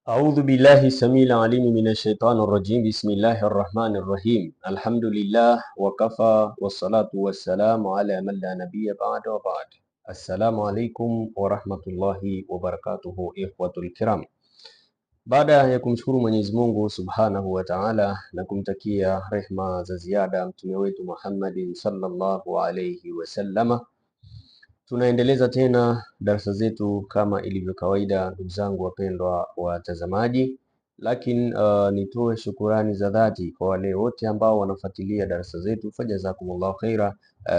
أعوذ بالله السميع العليم من الشيطان الرجيم. بسم الله الرحمن الرحيم. الحمد لله وكفى والصلاة والسلام على من لا نبي بعد وبعد. السلام عليكم ورحمة الله وبركاته إخوة الكرام. Baada ya kumshukuru Mwenyezi Mungu Subhanahu wa Ta'ala na kumtakia rehma za ziada mtume wetu Muhammad sallallahu alayhi wasallama, tunaendeleza tena darasa zetu kama ilivyo kawaida, ndugu zangu wapendwa watazamaji. Lakini nitoe shukurani za dhati kwa wale wote ambao wanafuatilia darasa zetu, fajazakumullahu khaira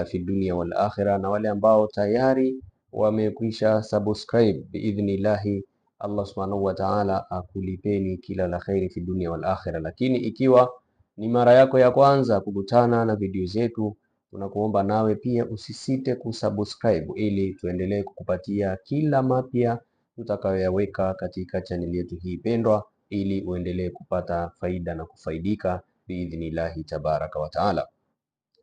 fi dunia wal akhirah, na wale ambao tayari wamekwisha subscribe biidhnillahi, Allah subhanahu wa ta'ala akulipeni kila la khairi fi dunia wal akhirah. Lakini ikiwa ni mara yako ya kwanza kukutana na video zetu, tunakuomba nawe pia usisite kusubscribe ili tuendelee kukupatia kila mapya tutakayoyaweka katika chaneli yetu hii pendwa, ili uendelee kupata faida na kufaidika biidhnillahi tabaraka wa taala.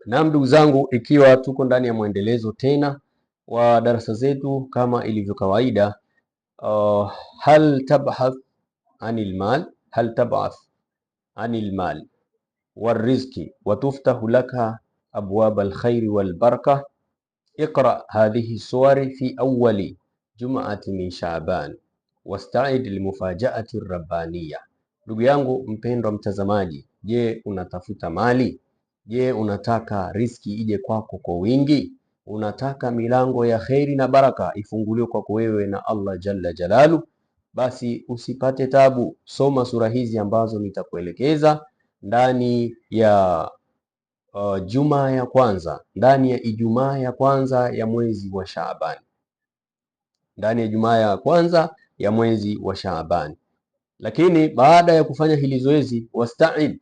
Na ndugu zangu, ikiwa tuko ndani ya mwendelezo tena wa darasa zetu kama ilivyo kawaida, hal tabhath anil mal, hal tab'ath anil mal warizqi wa tuftahu laka abwab alkhairi walbaraka. Iqra hadhihi suwari fi awwali jum'ati min Sha'ban wasta'id limufajaati rabbaniya. Ndugu yangu mpendwa mtazamaji, je, unatafuta mali? Je, unataka riski ije kwako kwa wingi? Unataka milango ya kheri na baraka ifunguliwe kwako wewe na Allah jalla jalalu? Basi usipate tabu, soma sura hizi ambazo nitakuelekeza ndani ya Jumaa ya kwanza, ndani ya Ijumaa ya kwanza ya mwezi wa Shaaban, ndani ya Jumaa ya kwanza ya mwezi wa Shaaban. Lakini baada ya kufanya hili zoezi, wasta'id,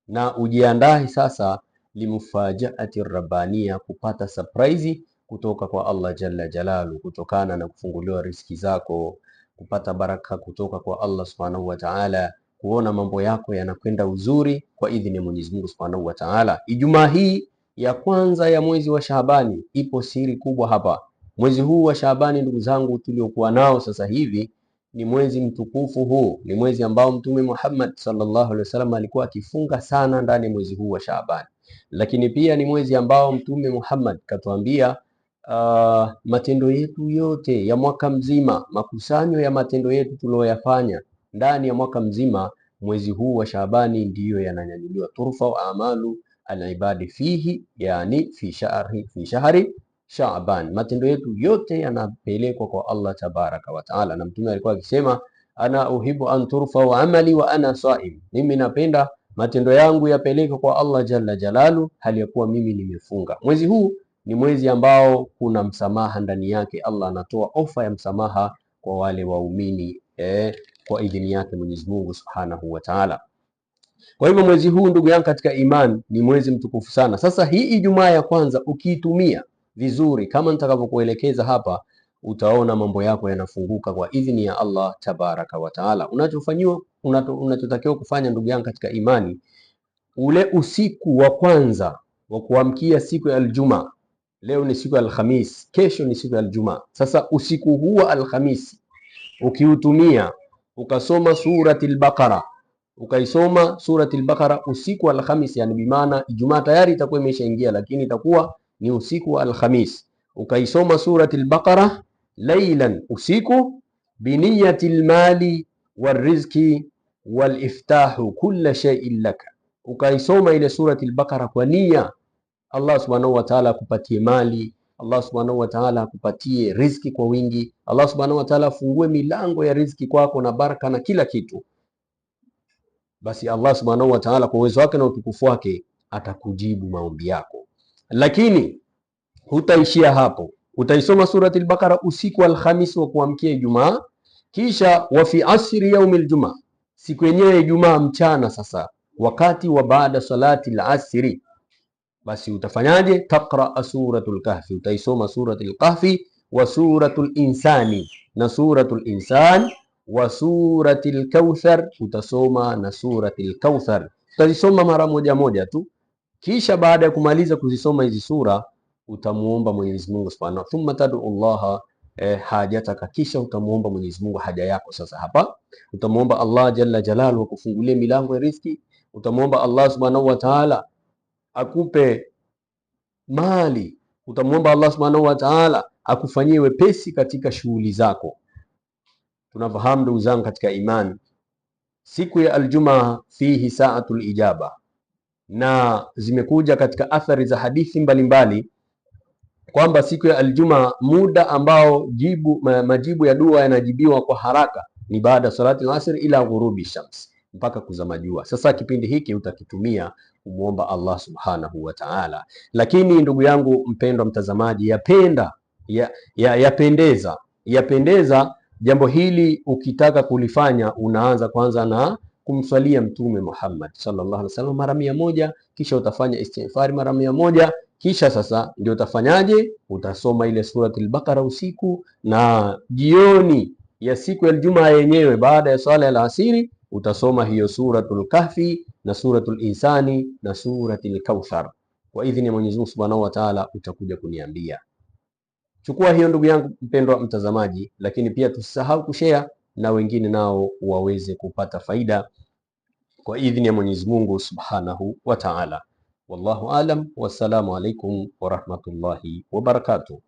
na ujiandahi sasa, limufajaati rabbaniya, kupata surprise kutoka kwa Allah jalla jalalu, kutokana na kufunguliwa riski zako, kupata baraka kutoka kwa Allah subhanahu wa ta'ala, kuona mambo yako yanakwenda uzuri kwa idhini ya Mwenyezi Mungu Subhanahu wa Ta'ala. Ijumaa hii ya kwanza ya mwezi wa Shaabani, ipo siri kubwa hapa. Mwezi huu wa Shaabani, ndugu zangu, tuliokuwa nao sasa hivi ni mwezi mtukufu. Huu ni mwezi ambao Mtume Muhammad sallallahu alaihi wasallam alikuwa akifunga sana ndani ya mwezi huu wa Shaabani. Lakini pia ni mwezi ambao Mtume Muhammad katuambia matendo yetu yote ya mwaka mzima, makusanyo ya matendo yetu tuliyoyafanya ndani ya mwaka mzima, mwezi huu wa Shaabani ndiyo yananyanyuliwa. Turfa amalu alibadi fihi, yani fi shahri Shaaban, matendo yetu yote yanapelekwa kwa Allah tabaraka wa taala. Na Mtume alikuwa akisema, ana uhibu an turfa amali wa ana saim, mimi napenda matendo yangu yapelekwe kwa Allah jalla jalalu hali ya kuwa mimi nimefunga. Mwezi huu ni mwezi ambao kuna msamaha ndani yake. Allah anatoa ofa ya msamaha kwa wale waumini kwa idhini yake Mwenyezi Mungu Subhanahu wa Ta'ala. Kwa hivyo mwezi huu, ndugu yangu katika iman, ni mwezi mtukufu sana. Sasa hii Ijumaa ya kwanza ukiitumia vizuri kama nitakavyokuelekeza hapa, utaona mambo yako yanafunguka kwa idhini ya Allah tabaraka wa Ta'ala. Unachotakiwa kufanya ndugu yangu katika imani, ule usiku wa kwanza wa kuamkia siku ya Aljumaa, leo ni siku ya Alhamis, kesho ni siku ya Aljumaa. Sasa usiku huu wa Alhamisi ukiutumia ukasoma suratul Baqara, ukaisoma suratul Baqara usiku wa Alhamis, yani bimaana Ijumaa tayari itakuwa imeshaingia, lakini itakuwa ni usiku wa Alhamis. Ukaisoma suratul Baqara laylan, usiku, biniyatil mali warizqi waliftahu kulla shay'in laka. Ukaisoma ile suratul Baqara kwa nia Allah subhanahu wa ta'ala akupatie mali, Allah subhanahu wa ta'ala akupatie riziki kwa wingi, Allah subhanahu wa ta'ala afungue milango ya riziki kwako na baraka na kila kitu. Basi Allah subhanahu wa ta'ala kwa uwezo wake na utukufu wake atakujibu maombi yako. Lakini hutaishia hapo, utaisoma suratul Baqara usiku wa Alhamis wa kuamkia Ijumaa, kisha wa fi asri yaumil Jumaa, siku yenyewe Ijumaa mchana, sasa wakati wa baada salati al-asri, basi utafanyaje? Taqra suratul Kahfi, utaisoma suratul Kahfi wa suratul Insani, na suratul Insan, wa suratul Kauthar, utasoma na suratul Kauthar. Utasoma mara moja moja tu, kisha baada ya kumaliza kuzisoma hizi sura utamuomba Mwenyezi Mungu Subhanahu, thumma tad'u Allah hajataka, kisha utamuomba Mwenyezi Mungu haja yako. Sasa hapa Utamuomba Allah jalla jalaluhu akufungulie milango ya riziki. Utamuomba Allah subhanahu wa ta'ala akupe mali. Utamuomba Allah subhanahu wa ta'ala akufanyie wepesi katika shughuli zako. Tunafahamu ndugu zangu katika imani, siku ya Aljumaa fihi saatul ijaba, na zimekuja katika athari za hadithi mbalimbali kwamba siku ya Aljumaa muda ambao majibu ya dua yanajibiwa kwa haraka ni baada salati al-asr ila ghurubi shams, mpaka kuzama jua. Sasa kipindi hiki utakitumia kumuomba Allah subhanahu wa ta'ala. Lakini ndugu yangu mpendwa mtazamaji, yapendeza jambo hili ukitaka kulifanya, unaanza kwanza na kumswalia Mtume Muhammad sallallahu alaihi wasallam mara 100, kisha utafanya istighfari mara 100, kisha sasa ndio utafanyaje? Utasoma ile suratul Baqara usiku, na jioni ya siku ya Ijumaa yenyewe baada ya swala ya alasiri utasoma hiyo suratul Kahfi na suratul Insani na suratul Kauthar. Kwa idhini ya Mwenyezi Mungu Subhanahu wa Ta'ala utakuja kuniambia. Chukua hiyo ndugu yangu mpendwa mtazamaji, lakini pia tusisahau kushare na wengine nao waweze kupata faida kwa idhini ya Mwenyezi Mungu Subhanahu wa Ta'ala. Wallahu alam, wassalamu alaikum wa rahmatullahi wa barakatuh.